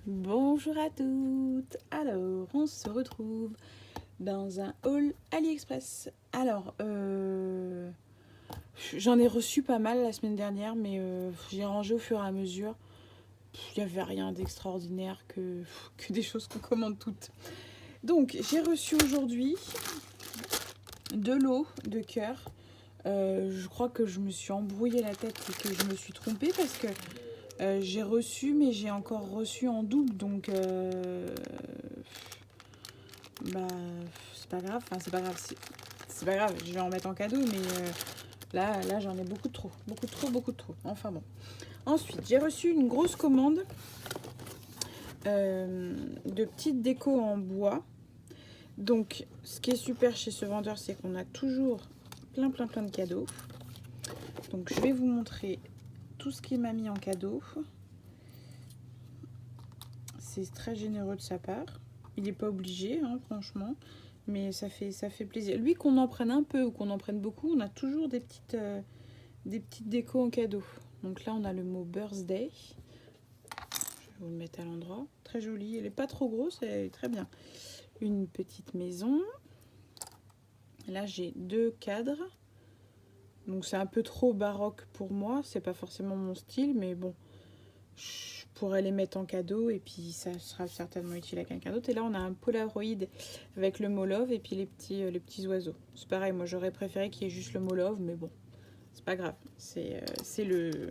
Bonjour à toutes. Alors, on se retrouve dans un haul AliExpress. Alors, j'en ai reçu pas mal la semaine dernière, mais j'ai rangé au fur et à mesure. Il n'y avait rien d'extraordinaire que des choses qu'on commande toutes. Donc, j'ai reçu aujourd'hui de l'eau de cœur. Je crois que je me suis embrouillé la tête et que je me suis trompée parce que j'ai reçu, mais j'ai encore reçu en double, donc bah c'est pas grave. Enfin, c'est pas grave. C'est pas grave. Je vais en mettre en cadeau, mais là j'en ai beaucoup de trop, beaucoup de trop. Enfin bon. Ensuite, j'ai reçu une grosse commande de petites décos en bois. Donc, ce qui est super chez ce vendeur, c'est qu'on a toujours plein de cadeaux. Donc, je vais vous montrer tout ce qu'il m'a mis en cadeau. C'est très généreux de sa part. Il n'est pas obligé, hein, franchement, mais ça fait plaisir. Lui, qu'on en prenne un peu ou qu'on en prenne beaucoup, on a toujours des petites décos en cadeau. Donc là, on a le mot birthday. Je vais vous le mettre à l'endroit. Très joli. Elle n'est pas trop grosse, elle est très bien. Une petite maison. Là, j'ai 2 cadres. Donc c'est un peu trop baroque pour moi. C'est pas forcément mon style, mais bon, je pourrais les mettre en cadeau et puis ça sera certainement utile à quelqu'un d'autre. Et là, on a un Polaroid avec le mot love et puis les petits oiseaux. C'est pareil, moi j'aurais préféré qu'il y ait juste le mot love, mais bon, c'est pas grave. C'est le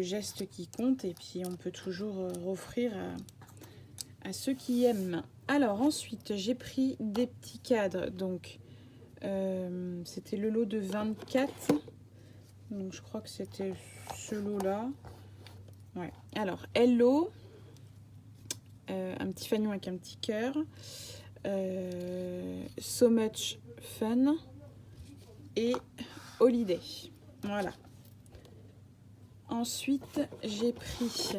geste qui compte et puis on peut toujours offrir à ceux qui aiment. Alors ensuite, j'ai pris des petits cadres. Donc, c'était le lot de 24. Donc, je crois que c'était ce lot-là. Ouais. Alors, Hello. Un petit fanion avec un petit cœur. So Much Fun. Et Holiday. Voilà. Ensuite, j'ai pris...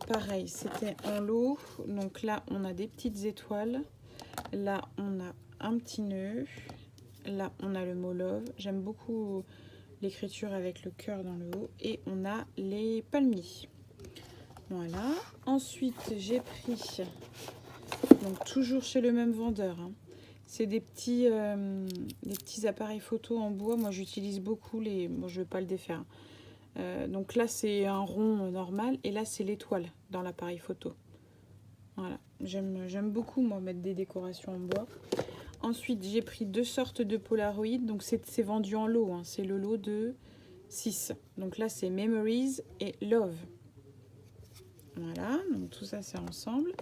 pareil, c'était en lot. Donc là, on a des petites étoiles. Là, on a un petit nœud. Là, on a le mot love. J'aime beaucoup l'écriture avec le cœur dans le haut. Et on a les palmiers. Voilà. Ensuite, j'ai pris, donc toujours chez le même vendeur, hein. C'est des petits appareils photo en bois. Moi, j'utilise beaucoup les... Bon, je ne vais pas le défaire. Donc là, c'est un rond normal. Et là, c'est l'étoile dans l'appareil photo. Voilà. J'aime beaucoup, moi, mettre des décorations en bois. Ensuite, j'ai pris 2 sortes de Polaroid. Donc, c'est vendu en lot, hein. C'est le lot de 6. Donc là, c'est Memories et Love. Voilà. Donc, tout ça, c'est ensemble.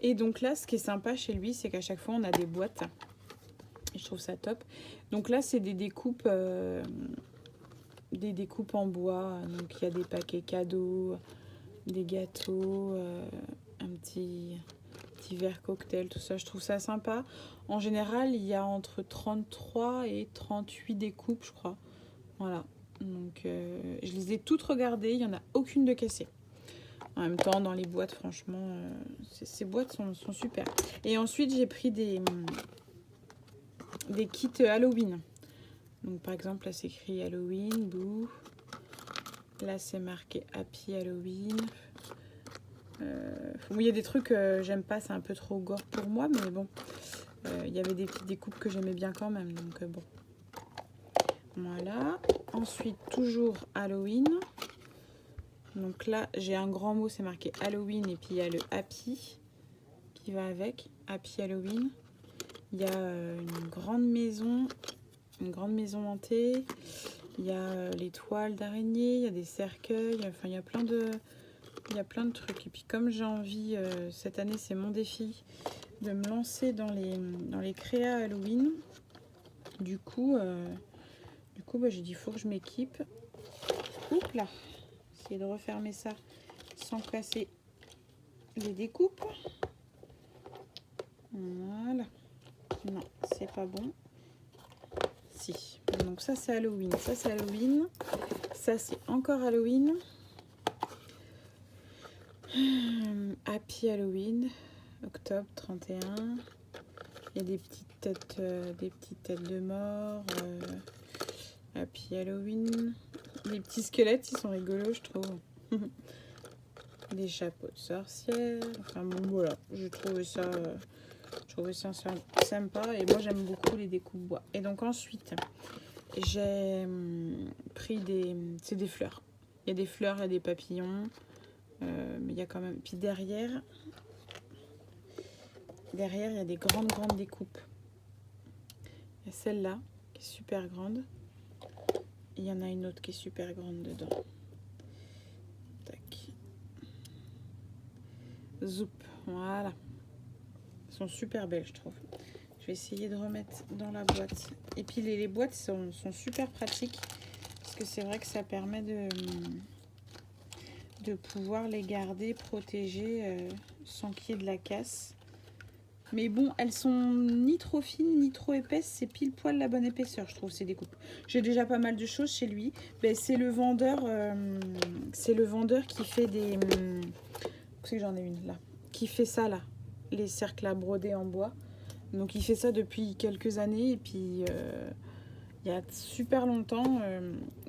Et donc là, ce qui est sympa chez lui, c'est qu'à chaque fois, on a des boîtes. Et je trouve ça top. Donc là, c'est des découpes en bois. Donc, il y a des paquets cadeaux, des gâteaux, un petit verre cocktail, tout ça. Je trouve ça sympa. En général, il y a entre 33 et 38 découpes, je crois. Voilà. Donc, je les ai toutes regardées. Il n'y en a aucune de cassée. En même temps, dans les boîtes, franchement, ces boîtes sont super. Et ensuite, j'ai pris des kits Halloween. Donc, par exemple, là, c'est écrit Halloween, bouh. Là, c'est marqué Happy Halloween. Il y a des trucs que j'aime pas, c'est un peu trop gore pour moi, mais bon. Il y avait des petites découpes que j'aimais bien quand même, donc bon. Voilà. Ensuite, toujours Halloween. Donc là, j'ai un grand mot, c'est marqué Halloween, et puis il y a le Happy qui va avec, Happy Halloween. Il y a une grande maison hantée. Il y a les toiles d'araignée, il y a des cercueils, enfin il y a plein de trucs. Et puis comme j'ai envie, cette année c'est mon défi, de me lancer dans les créas Halloween. Du coup j'ai dit il faut que je m'équipe. Oups là, essayer de refermer ça sans casser les découpes. Voilà. Non, c'est pas bon. Si. Donc ça c'est Halloween. Ça c'est Halloween. Ça c'est encore Halloween. Happy Halloween. Octobre 31. Il y a des petites têtes de mort. Happy Halloween. Les petits squelettes, ils sont rigolos, je trouve. Des chapeaux de sorcière. Enfin bon, voilà, j'ai trouvé ça sympa. Et moi, j'aime beaucoup les découpes bois. Et donc ensuite, j'ai pris c'est des fleurs. Il y a des fleurs, il y a des papillons. Mais il y a quand même... Puis derrière, il y a des grandes découpes. Il y a celle-là, qui est super grande. Et il y en a une autre qui est super grande dedans. Tac. Zoup, voilà. Elles sont super belles, je trouve. Je vais essayer de remettre dans la boîte. Et puis les boîtes sont super pratiques. Parce que c'est vrai que ça permet de pouvoir les garder protégées sans qu'il y ait de la casse. Mais bon, elles sont ni trop fines ni trop épaisses. C'est pile poil la bonne épaisseur, je trouve, ces découpes. J'ai déjà pas mal de choses chez lui. Ben, c'est le vendeur qui fait des... Où c'est que j'en ai une là? Qui fait ça là, les cercles à broder en bois. Donc il fait ça depuis quelques années. Et puis il y a super longtemps,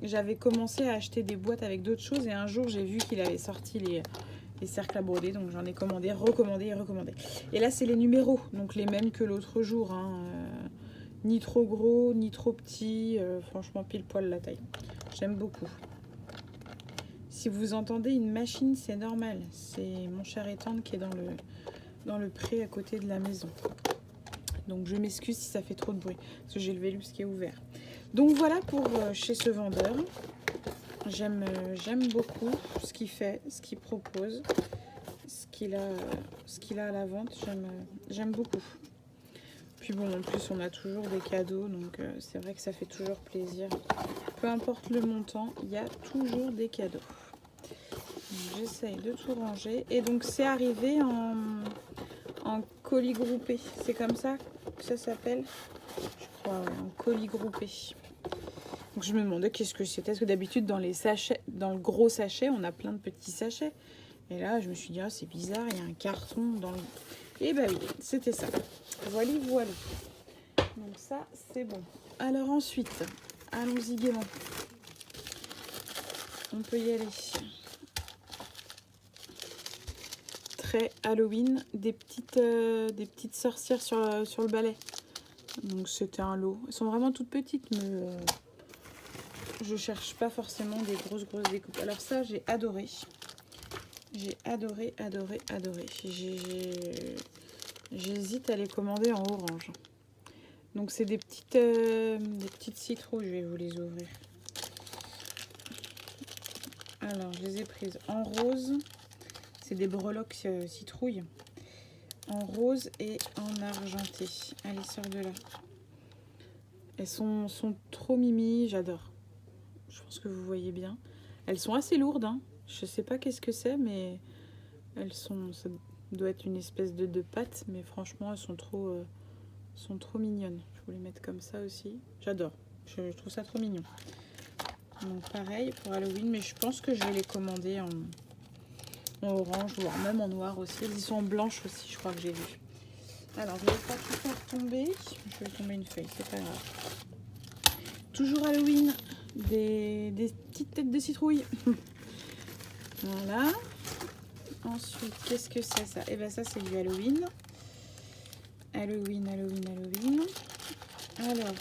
j'avais commencé à acheter des boîtes avec d'autres choses. Et un jour, j'ai vu qu'il avait sorti les cercles à broder. Donc j'en ai commandé, recommandé. Et là, c'est les numéros. Donc les mêmes que l'autre jour. Hein. Ni trop gros, ni trop petit. Franchement, pile poil la taille. J'aime beaucoup. Si vous entendez une machine, c'est normal. C'est mon cher et tendre qui est dans le pré à côté de la maison. Donc je m'excuse si ça fait trop de bruit. Parce que j'ai le Vélux qui est ouvert. Donc voilà pour chez ce vendeur. J'aime beaucoup ce qu'il fait, ce qu'il propose, ce qu'il a à la vente. J'aime beaucoup. Puis bon, en plus on a toujours des cadeaux. Donc c'est vrai que ça fait toujours plaisir. Peu importe le montant, il y a toujours des cadeaux. J'essaye de tout ranger. Et donc c'est arrivé en colis groupé. C'est comme ça que ça s'appelle, je crois, ouais, en colis groupé. Donc je me demandais qu'est-ce que c'était. Parce que d'habitude dans les sachets, dans le gros sachet, on a plein de petits sachets. Et là je me suis dit, ah, c'est bizarre, il y a un carton dans le... Et bah oui, c'était ça. Voilà. Donc ça, c'est bon. Alors ensuite, allons-y gaiement. On peut y aller. Très Halloween, des petites sorcières sur le balai. Donc c'était un lot. Elles sont vraiment toutes petites, mais je cherche pas forcément des grosses découpes. Alors ça, j'ai adoré. J'ai adoré. J'hésite à les commander en orange. Donc c'est des petites citrouilles. Je vais vous les ouvrir. Alors je les ai prises en rose. C'est des breloques citrouilles. En rose et en argenté. Allez, sors de là. Elles sont trop mimi, j'adore. Je pense que vous voyez bien. Elles sont assez lourdes, hein. Je sais pas qu'est-ce que c'est, mais elles sont... Ça doit être une espèce de pâte, mais franchement, elles sont trop mignonnes. Je vais vous les mettre comme ça aussi. J'adore. Je trouve ça trop mignon. Donc pareil pour Halloween, mais je pense que je vais les commander en orange, voire même en noir aussi. Elles sont en blanche aussi, je crois que j'ai vu. Alors, je ne vais pas tout faire tomber. Je vais tomber une feuille, c'est pas grave. Toujours Halloween, des petites têtes de citrouille. Voilà. Ensuite, qu'est-ce que c'est ça? Et bien ça, c'est du Halloween. Halloween. Alors,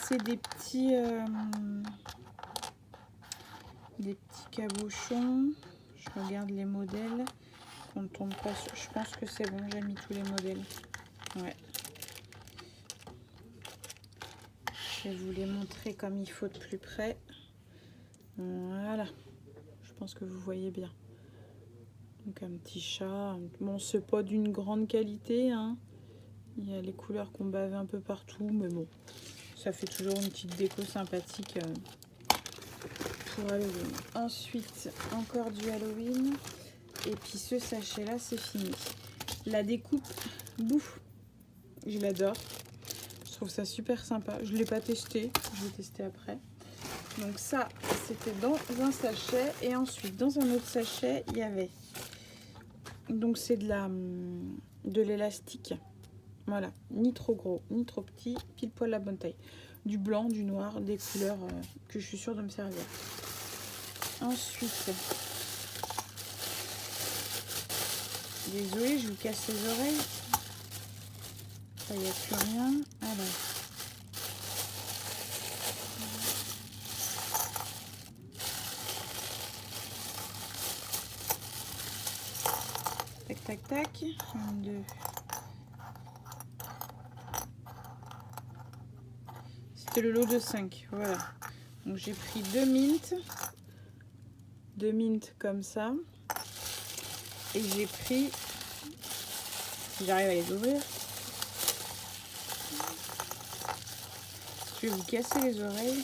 c'est des petits cabochons. Je regarde les modèles. On ne tombe pas sur... Je pense que c'est bon, j'ai mis tous les modèles. Ouais. Je vais vous les montrer comme il faut de plus près. Voilà. Je pense que vous voyez bien. Donc un petit chat. Bon, c'est pas d'une grande qualité, hein. Il y a les couleurs qu'on bave un peu partout, mais bon, ça fait toujours une petite déco sympathique pour Halloween. Ensuite, encore du Halloween. Et puis ce sachet-là, c'est fini. La découpe bouffe. Je l'adore. Je trouve ça super sympa. Je ne l'ai pas testé. Je vais tester après. Donc ça, c'était dans un sachet. Et ensuite, dans un autre sachet, il y avait... Donc c'est de l'élastique. Voilà. Ni trop gros, ni trop petit. Pile poil la bonne taille. Du blanc, du noir, des couleurs que je suis sûre de me servir. Ensuite, désolée, je vous casse les oreilles. Il n'y a plus rien. Alors, tac, tac, tac. 1, 2. C'était le lot de 5. Voilà. Donc j'ai pris 2 mints. 2 mints comme ça. Et j'ai pris, si j'arrive à les ouvrir, je vais vous casser les oreilles.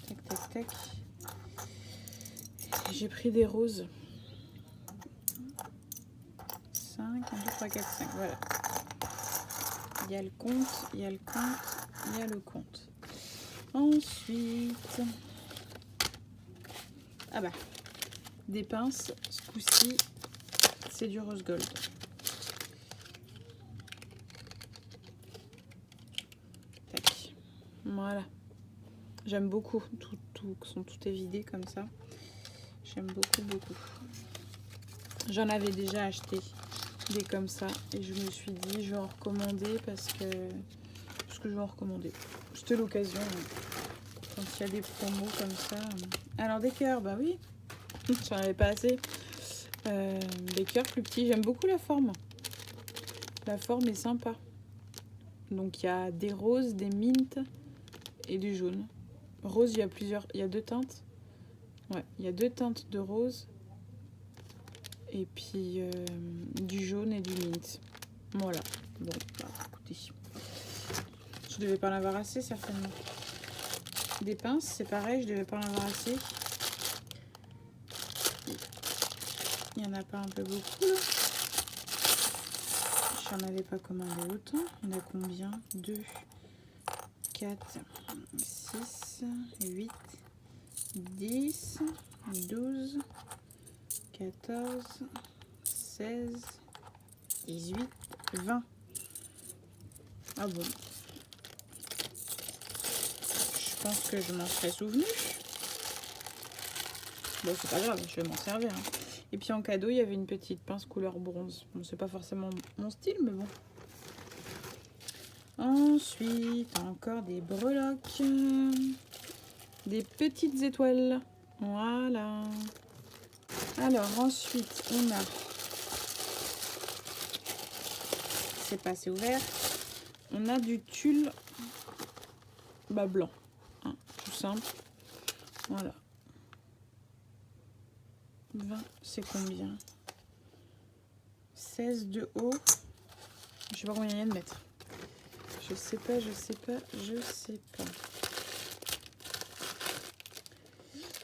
Tac, tac, tac. J'ai pris des roses. 5, 1, 2, 3, 4, 5. Voilà. Il y a le compte, il y a le compte, il y a le compte. Ensuite, ah bah, des pinces. Ce coup-ci, c'est du rose gold. Tac. Voilà. J'aime beaucoup. Sont toutes évidées comme ça. J'aime beaucoup, beaucoup. J'en avais déjà acheté des comme ça. Et je me suis dit, je vais en recommander parce que je vais en recommander. C'était l'occasion. Quand il y a des promos comme ça. Alors des cœurs, bah oui. J'en avais pas assez. Des cœurs plus petits. J'aime beaucoup la forme. La forme est sympa. Donc il y a des roses, des mints et du jaune. Rose, il y a 2 teintes. Ouais, il y a 2 teintes de rose. Et puis du jaune et du mint. Voilà. Bon, bah, écoutez. Je devais pas en avoir assez certainement. Des pinces, c'est pareil, je devais pas en avoir assez. Il n'y en a pas un peu beaucoup là. J'en avais pas commandé autant. Il y en a combien? 2, 4, 6, 8, 10, 12, 14, 16, 18, 20. Ah bon. Je pense que je m'en serais souvenu. Bon, c'est pas grave, je vais m'en servir. Hein. Et puis en cadeau, il y avait une petite pince couleur bronze. Bon, c'est pas forcément mon style, mais bon. Ensuite, encore des breloques. Des petites étoiles. Voilà. Alors, ensuite, on a... C'est pas assez ouvert. On a du tulle blanc. Hein, tout simple. Voilà. 20, c'est combien? 16 de haut. Je sais pas combien il y a de mètres. Je sais pas.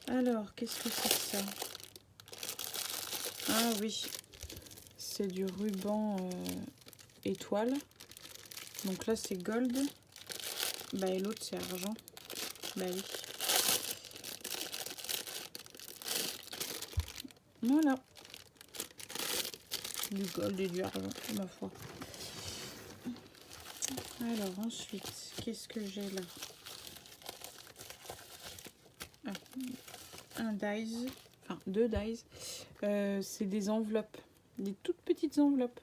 Alors, qu'est-ce que c'est que ça? Ah oui, c'est du ruban étoile. Donc là, c'est gold. Bah, et l'autre, c'est argent. Bah oui. Voilà. Du gold et du argent, ma foi. Alors, ensuite, qu'est-ce que j'ai là? Ah, un dies. Enfin, 2 dies. C'est des enveloppes. Des toutes petites enveloppes.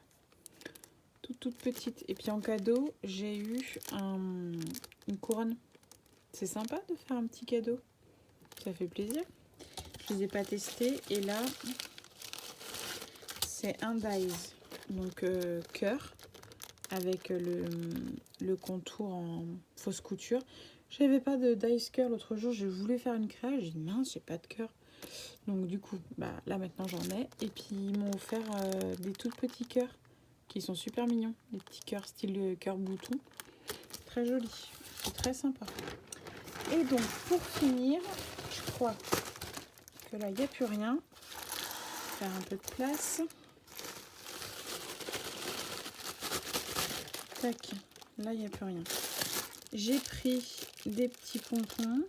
Toutes petites. Et puis en cadeau, j'ai eu une couronne. C'est sympa de faire un petit cadeau. Ça fait plaisir. Je les ai pas testés. Et là, c'est un dies. Donc cœur. Avec le contour en fausse couture. J'avais pas de dies cœur l'autre jour. Je voulais faire une créa. J'ai dit mince, j'ai pas de cœur. Donc du coup, bah, là maintenant j'en ai. Et puis ils m'ont offert des tout petits cœurs qui sont super mignons. Des petits cœurs style cœur bouton. Très joli. C'est très sympa. Et donc pour finir, je crois que là il n'y a plus rien. Faire un peu de place. Tac. Là il n'y a plus rien. J'ai pris des petits pompons.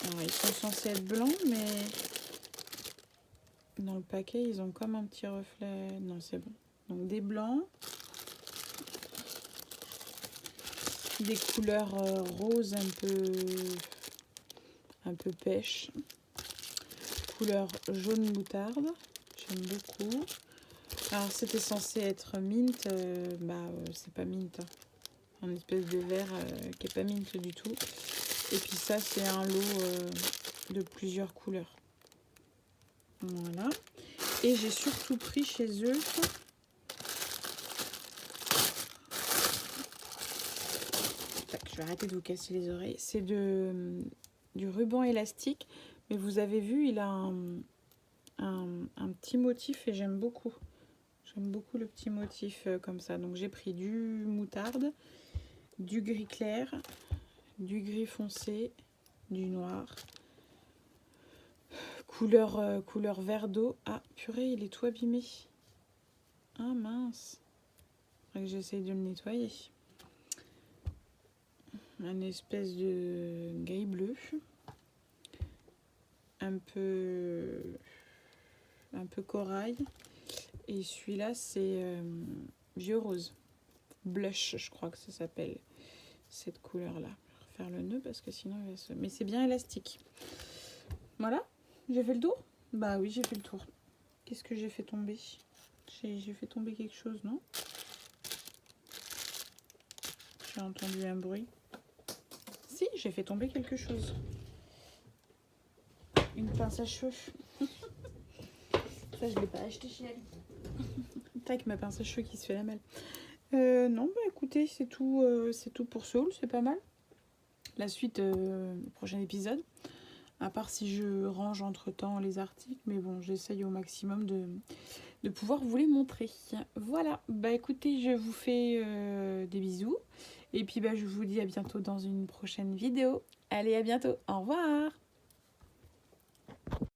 Alors, ils sont censés être blancs, mais dans le paquet, ils ont comme un petit reflet. Non, c'est bon. Donc, des blancs. des couleurs roses un peu pêche. Couleur jaune moutarde, j'aime beaucoup. Alors c'était censé être mint, c'est pas mint, hein. Un espèce de vert qui est pas mint du tout. Et puis ça c'est un lot de plusieurs couleurs. Voilà. Et j'ai surtout pris chez eux je vais arrêter de vous casser les oreilles. C'est du ruban élastique. Mais vous avez vu, il a un petit motif et j'aime beaucoup. J'aime beaucoup le petit motif comme ça. Donc j'ai pris du moutarde, du gris clair, du gris foncé, du noir. Couleur vert d'eau. Ah purée, il est tout abîmé. Ah mince. Faudrait que j'essaye de le nettoyer. Une espèce de gris bleu. Un peu corail. Et celui-là, c'est vieux rose. Blush, je crois que ça s'appelle. Cette couleur-là. Je vais refaire le nœud parce que sinon il va se... Mais c'est bien élastique. Voilà. J'ai fait le tour? Bah oui, j'ai fait le tour. Qu'est-ce que j'ai fait tomber? J'ai fait tomber quelque chose, non? J'ai entendu un bruit. Si, j'ai fait tomber quelque chose. Une pince à cheveux. Ça, je l'ai pas acheté chez Ali. Tac, ma pince à cheveux qui se fait la malle. Non, bah écoutez, c'est tout pour ce haul, c'est pas mal. La suite, le prochain épisode. À part si je range entre-temps les articles. Mais bon, j'essaye au maximum de pouvoir vous les montrer. Voilà, bah écoutez, je vous fais des bisous. Et puis bah, je vous dis à bientôt dans une prochaine vidéo. Allez, à bientôt, au revoir!